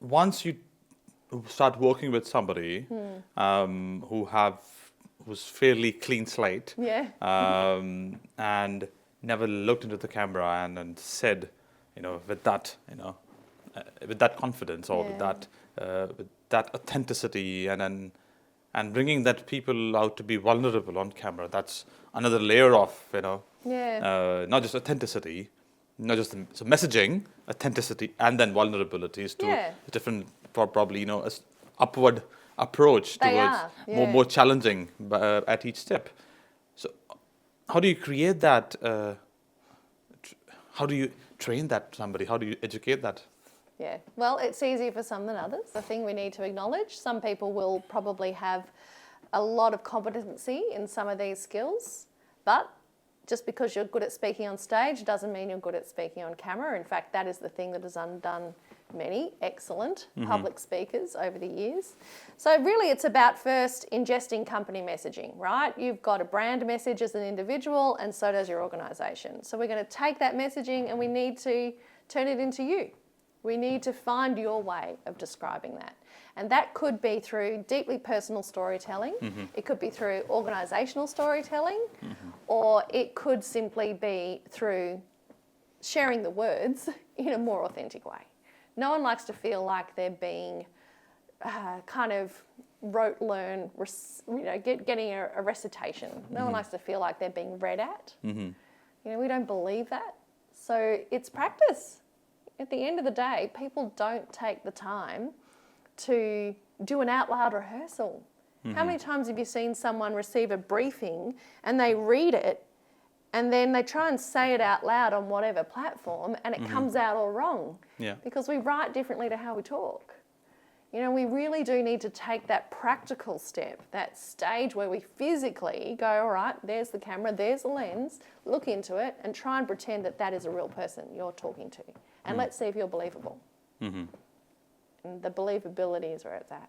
once you start working with somebody who's fairly clean slate, Yeah. and never looked into the camera and said, with that, with that confidence or Yeah. with that authenticity, and bringing that people out to be vulnerable on camera. That's another layer of Yeah. not just authenticity, not just so messaging, authenticity, and then vulnerabilities to Yeah. a different, probably upward approach They towards are, yeah. more challenging at each step. So, how do you create that? How do you train that somebody? How do you educate that? Yeah, well, it's easier for some than others. The thing we need to acknowledge, some people will probably have a lot of competency in some of these skills, but just because you're good at speaking on stage doesn't mean you're good at speaking on camera. In fact, that is the thing that has undone many excellent public speakers over the years. So really it's about first ingesting company messaging, right? You've got a brand message as an individual, and so does your organisation. So we're going to take that messaging and we need to turn it into you. We need to find your way of describing that. And that could be through deeply personal storytelling. It could be through organisational storytelling, or it could simply be through sharing the words in a more authentic way. No one likes to feel like they're being kind of rote learn, getting a recitation. No one likes to feel like they're being read at. We don't believe that. So it's practice. At the end of the day, people don't take the time to do an out loud rehearsal. How many times have you seen someone receive a briefing and they read it and then they try and say it out loud on whatever platform and it comes out all wrong? Yeah. Because we write differently to how we talk. We really do need to take that practical step, that stage where we physically go, all right, there's the camera, there's the lens, look into it and try and pretend that that is a real person you're talking to. And let's see if you're believable. And the believability is where it's at.